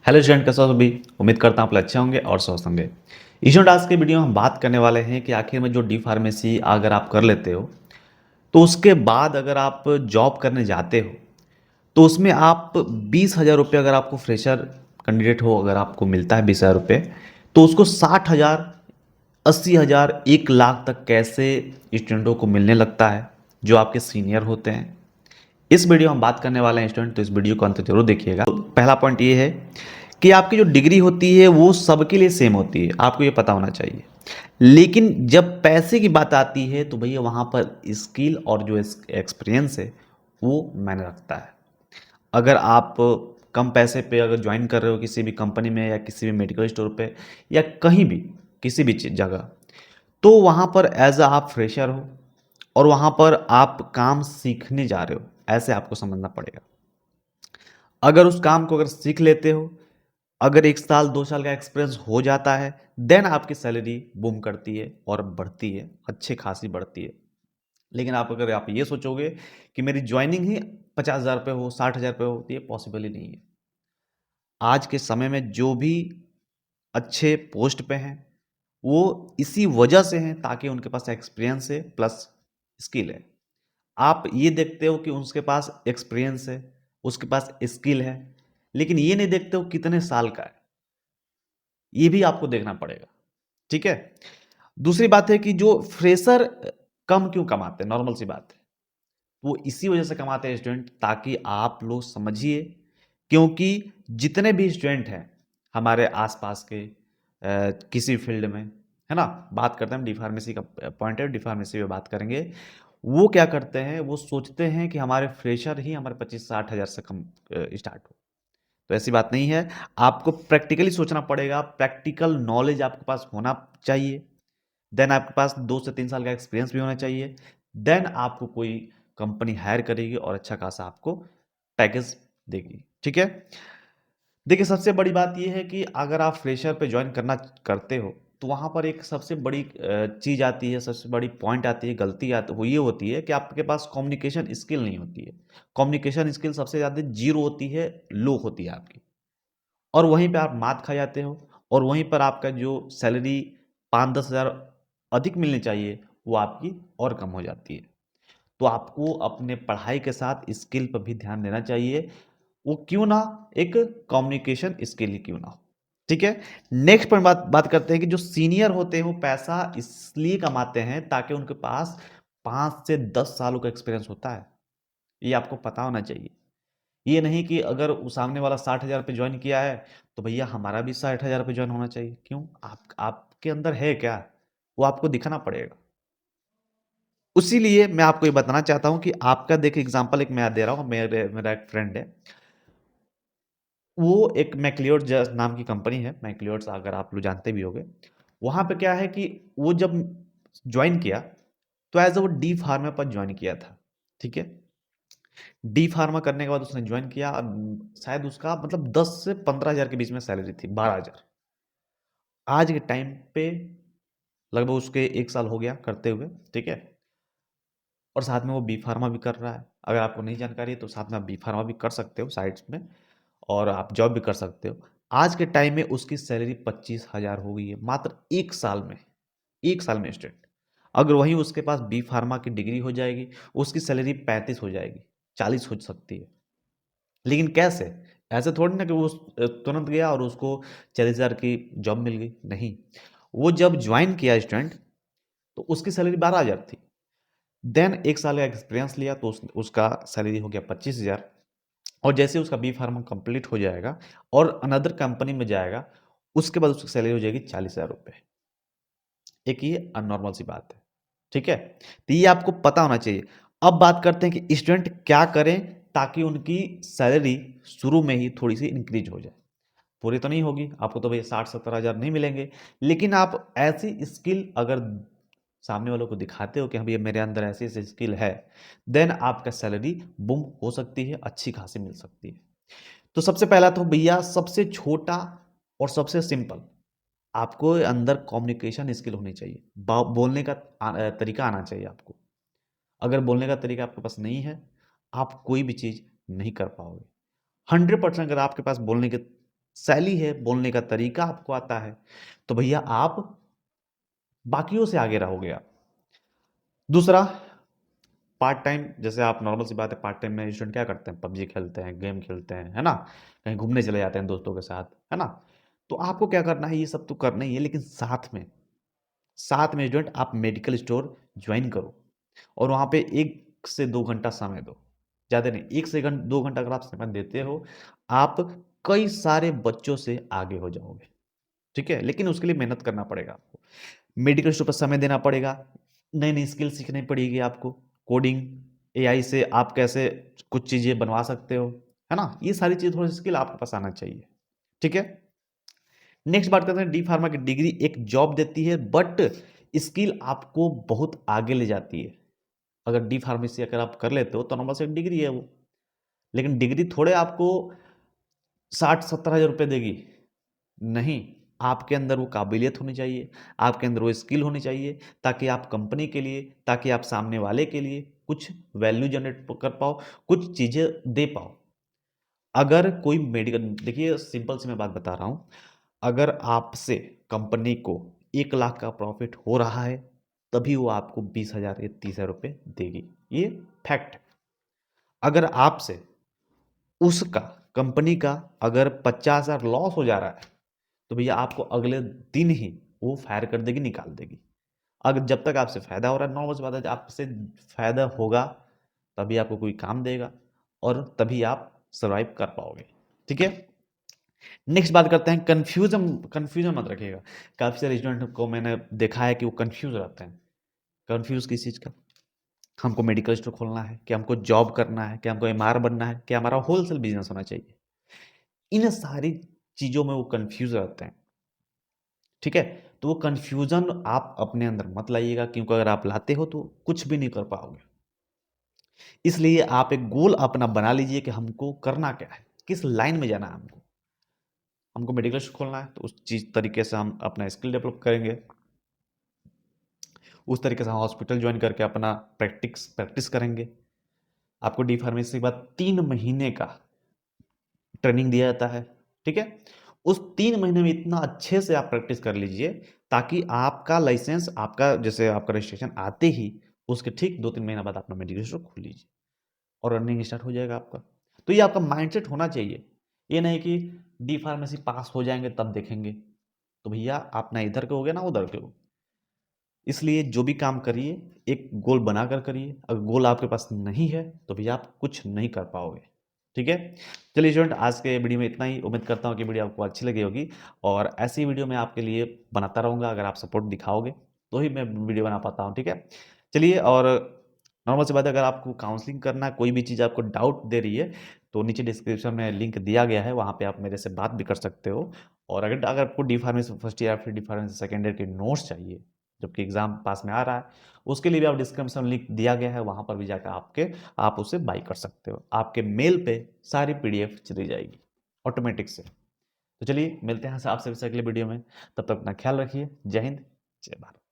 Hello student, कैसे हो सभी। उम्मीद करता हूँ आप लोग अच्छे होंगे और स्वस्थ होंगे। स्टूडेंट, आज के वीडियो में हम बात करने वाले हैं कि आखिर में जो डी फार्मेसी अगर आप कर लेते हो तो उसके बाद अगर आप जॉब करने जाते हो तो उसमें आप 20,000 रुपये, अगर आपको फ्रेशर कैंडिडेट हो, अगर आपको मिलता है 20,000 रुपये, तो उसको 60,000, 80,000, 1 लाख तक कैसे स्टूडेंटों को मिलने लगता है जो आपके सीनियर होते हैं। इस वीडियो में हम बात करने वाले हैं स्टूडेंट, तो इस वीडियो को अंत तक जरूर देखिएगा। तो पहला पॉइंट ये है कि आपकी जो डिग्री होती है वो सबके लिए सेम होती है, आपको ये पता होना चाहिए। लेकिन जब पैसे की बात आती है तो भैया वहाँ पर स्किल और जो एक्सपीरियंस है वो मायने रखता है। अगर आप कम पैसे पे अगर ज्वाइन कर रहे हो किसी भी कंपनी में या किसी भी मेडिकल स्टोर पे या कहीं भी किसी भी जगह, तो वहाँ पर एज आप फ्रेशर हो और वहाँ पर आप काम सीखने जा रहे हो, ऐसे आपको समझना पड़ेगा। अगर उस काम को अगर सीख लेते हो, अगर 1 साल 2 साल का एक्सपीरियंस हो जाता है, देन आपकी सैलरी बूम करती है और बढ़ती है, अच्छी खासी बढ़ती है। लेकिन अगर आप ये सोचोगे कि मेरी ज्वाइनिंग ही 50,000 रुपये हो, 60,000 रुपये हो, तो ये पॉसिबल ही नहीं है। आज के समय में जो भी अच्छे पोस्ट पे हैं वो इसी वजह से हैं ताकि उनके पास एक्सपीरियंस है प्लस स्किल है। आप ये देखते हो कि उसके पास एक्सपीरियंस है, उसके पास स्किल है, लेकिन ये नहीं देखते हो कितने साल का है। ये भी आपको देखना पड़ेगा। ठीक है। दूसरी बात है कि जो फ्रेशर कम क्यों कमाते हैं, नॉर्मल सी बात है। वो इसी वजह से कमाते हैं स्टूडेंट, ताकि आप लोग समझिए। क्योंकि जितने भी स्टूडेंट हैं हमारे आसपास के किसी फील्ड में, है ना, बात करते हैं हम डी फार्मेसी का पॉइंट है, डी फार्मेसी में बात करेंगे। वो क्या करते हैं, वो सोचते हैं कि हमारे फ्रेशर ही हमारे 25-60 हज़ार से कम स्टार्ट हो। तो ऐसी बात नहीं है। आपको प्रैक्टिकली सोचना पड़ेगा, प्रैक्टिकल नॉलेज आपके पास होना चाहिए। देन आपके पास 2 से 3 साल का एक्सपीरियंस भी होना चाहिए। देन आपको कोई कंपनी हायर करेगी और अच्छा खासा आपको पैकेज देगी। ठीक है। देखिए, सबसे बड़ी बात यह है कि अगर आप फ्रेशर पे ज्वाइन करना करते हो तो वहाँ पर एक सबसे बड़ी चीज़ आती है, सबसे बड़ी पॉइंट आती है, गलती आती वो ये होती है कि आपके पास कम्युनिकेशन स्किल नहीं होती है। कम्युनिकेशन स्किल सबसे ज़्यादा जीरो होती है, लो होती है आपकी। और वहीं पे आप मात खा जाते हो और वहीं पर आपका जो सैलरी 5-10 हज़ार अधिक मिलनी चाहिए वो आपकी और कम हो जाती है। तो आपको अपने पढ़ाई के साथ स्किल पर भी ध्यान देना चाहिए। वो क्यों ना एक कम्युनिकेशन स्किल ही क्यों ना हो। ठीक है। नेक्स्ट पर बात करते हैं कि जो सीनियर होते हैं वो पैसा इसलिए कमाते हैं ताकि उनके पास 5 से 10 सालों का एक्सपीरियंस होता है। ये आपको पता होना चाहिए। ये नहीं कि अगर वो सामने वाला 60,000 पे ज्वाइन किया है तो भैया हमारा भी 60,000 पे ज्वाइन होना चाहिए। क्यों? आपके अंदर है क्या, वो आपको दिखाना पड़ेगा। उसी लिए मैं आपको ये बताना चाहता हूं कि आपका, देखिए एग्जांपल एक मैं दे रहा हूं। मेरा एक फ्रेंड है, वो एक मैक्लियोड नाम की कंपनी है। मैक्लियोड्स अगर आप लोग जानते भी होंगे। वहां पे क्या है कि वो जब ज्वाइन किया तो एज वो डी फार्मा पर ज्वाइन किया था। ठीक है। डी फार्मा करने के बाद उसने ज्वाइन किया और शायद उसका मतलब 10 से 15 हज़ार के बीच में सैलरी थी, 12 हज़ार। आज के टाइम पे लगभग उसके 1 साल हो गया करते हुए। ठीक है। और साथ में वो बी फार्मा भी कर रहा है। अगर आपको नहीं जानकारी है तो साथ में आप बी फार्मा भी कर सकते हो साइड्स में, और आप जॉब भी कर सकते हो। आज के टाइम में उसकी सैलरी 25,000 हो गई है मात्र 1 साल में। 1 साल में स्टूडेंट, अगर वहीं उसके पास बी फार्मा की डिग्री हो जाएगी, उसकी सैलरी 35 हो जाएगी, 40 हो सकती है। लेकिन कैसे? ऐसे थोड़ी ना कि वो तुरंत गया और उसको 40,000 की जॉब मिल गई, नहीं। वो जब ज्वाइन किया स्टूडेंट तो उसकी सैलरी 12,000 थी। देन 1 साल का एक्सपीरियंस लिया तो उसका सैलरी हो गया 25,000। और जैसे उसका बी फार्मा कंप्लीट हो जाएगा और अनदर कंपनी में जाएगा, उसके बाद उसकी सैलरी हो जाएगी 40,000 रुपये। एक ये अननॉर्मल सी बात है। ठीक है। तो ये आपको पता होना चाहिए। अब बात करते हैं कि स्टूडेंट क्या करें ताकि उनकी सैलरी शुरू में ही थोड़ी सी इंक्रीज हो जाए। पूरी तो नहीं होगी, आपको तो भैया 60-70 हज़ार नहीं मिलेंगे। लेकिन आप ऐसी स्किल अगर सामने वालों को दिखाते हो कि हाँ भैया मेरे अंदर ऐसी ऐसी स्किल है, देन आपका सैलरी बूम हो सकती है, अच्छी खासी मिल सकती है। तो सबसे पहला तो भैया सबसे छोटा और सबसे सिंपल, आपको अंदर कम्युनिकेशन स्किल होनी चाहिए। बोलने का तरीका आना चाहिए आपको। अगर बोलने का तरीका आपके पास नहीं है, आप कोई भी चीज़ नहीं कर पाओगे। 100% अगर आपके पास बोलने के शैली है, बोलने का तरीका आपको आता है, तो भैया आप बाकियों से आगे रहोगे आप। दूसरा, पार्ट टाइम, जैसे आप नॉर्मल सी बात है, पार्ट टाइम में स्टूडेंट क्या करते हैं, पबजी खेलते हैं, गेम खेलते हैं, है ना, कहीं घूमने चले जाते हैं दोस्तों के साथ, है ना। तो आपको क्या करना है, ये सब तो करना ही है, लेकिन साथ में स्टूडेंट आप मेडिकल स्टोर ज्वाइन करो और वहाँ पे 1 से 2 घंटा समय दो, ज़्यादा नहीं, 1 से 2 घंटा अगर आप समय देते हो, आप कई सारे बच्चों से आगे हो जाओगे, ठीक है। लेकिन उसके लिए मेहनत करना पड़ेगा आपको, मेडिकल स्टोर पर समय देना पड़ेगा, नई नई स्किल सीखनी पड़ेगी आपको, कोडिंग, एआई से आप कैसे कुछ चीज़ें बनवा सकते हो, है ना, ये सारी चीज़, थोड़ी स्किल आपके पास आना चाहिए, ठीक है। नेक्स्ट बात करते हैं, डी फार्मा की डिग्री एक जॉब देती है, बट स्किल आपको बहुत आगे ले जाती है। अगर डी फार्मेसी अगर आप कर लेते हो तो नॉर्मल से एक डिग्री है वो, लेकिन डिग्री थोड़े आपको 60-70 हज़ार रुपये देगी, नहीं, आपके अंदर वो काबिलियत होनी चाहिए, आपके अंदर वो स्किल होनी चाहिए, ताकि आप कंपनी के लिए, ताकि आप सामने वाले के लिए कुछ वैल्यू जनरेट कर पाओ, कुछ चीज़ें दे पाओ। अगर कोई मेडिकल, देखिए सिंपल सी मैं बात बता रहा हूँ, अगर आपसे कंपनी को 1 लाख का प्रॉफिट हो रहा है, तभी वो आपको 20 हज़ार या 30 हज़ार रुपये देगी, ये फैक्ट है। अगर आपसे उसका, कंपनी का अगर 50 हज़ार लॉस हो जा रहा है, तो भैया आपको अगले दिन ही वो फायर कर देगी, निकाल देगी। अगर जब तक आपसे फायदा हो रहा है, नॉर्मल सी बात है, आपसे फायदा होगा तभी आपको कोई काम देगा और तभी आप सर्वाइव कर पाओगे, ठीक है। नेक्स्ट बात करते हैं, कंफ्यूजन कंफ्यूजन मत रखिएगा। काफ़ी सारे स्टूडेंट को मैंने देखा है कि वो कंफ्यूज रहते हैं। कंफ्यूज किस चीज़ का, हमको मेडिकल स्टोर खोलना है, कि हमको जॉब करना है, कि हमको एमआर बनना है, कि हमारा होलसेल बिजनेस होना चाहिए, इन सारी चीज़ों में वो कंफ्यूज रहते हैं, ठीक है। तो वो कंफ्यूजन आप अपने अंदर मत लाइएगा, क्योंकि अगर आप लाते हो तो कुछ भी नहीं कर पाओगे। इसलिए आप एक गोल अपना बना लीजिए कि हमको करना क्या है, किस लाइन में जाना है हमको। हमको मेडिकल स्टोर खोलना है, तो उस चीज़ तरीके से हम अपना स्किल डेवलप करेंगे, उस तरीके से हम हॉस्पिटल ज्वाइन करके अपना प्रैक्टिस करेंगे। आपको डी फार्मेसी के बाद 3 महीने का ट्रेनिंग दिया जाता है, ठीक है। उस 3 महीने में इतना अच्छे से आप प्रैक्टिस कर लीजिए, ताकि आपका लाइसेंस, आपका जैसे आपका रजिस्ट्रेशन आते ही उसके ठीक 2-3 महीना बाद अपना मेडिकल स्टोर खोल लीजिए और रनिंग स्टार्ट हो जाएगा आपका। तो ये आपका माइंडसेट होना चाहिए, ये नहीं कि डी फार्मेसी पास हो जाएंगे तब देखेंगे, तो भैया आप ना इधर के हो गए ना उधर के हो। इसलिए जो भी काम करिए, एक गोल बनाकर करिए, अगर गोल आपके पास नहीं है तो भैया आप कुछ नहीं कर पाओगे, ठीक है। चलिए स्टूडेंट, आज के वीडियो में इतना ही, उम्मीद करता हूँ कि वीडियो आपको अच्छी लगी होगी, और ऐसी वीडियो मैं आपके लिए बनाता रहूँगा, अगर आप सपोर्ट दिखाओगे तो ही मैं वीडियो बना पाता हूँ, ठीक है। चलिए, और नॉर्मल सी बात है, अगर आपको काउंसलिंग करना है, कोई भी चीज़ आपको डाउट दे रही है, तो नीचे डिस्क्रिप्शन में लिंक दिया गया है, वहाँ पे आप मेरे से बात भी कर सकते हो। और अगर अगर आपको डी फार्मेसी फर्स्ट ईयर, फिर डी फार्मेसी सेकेंड ईयर के नोट्स चाहिए, जबकि एग्जाम पास में आ रहा है, उसके लिए भी आप डिस्क्रिप्शन लिंक दिया गया है, वहाँ पर भी जाकर आप उसे बाई कर सकते हो, आपके मेल पे सारी पीडीएफ चली जाएगी ऑटोमेटिक से। तो चलिए मिलते हैं आपसे अगले वीडियो में, तब तक अपना ख्याल रखिए। जय हिंद, जय भारत।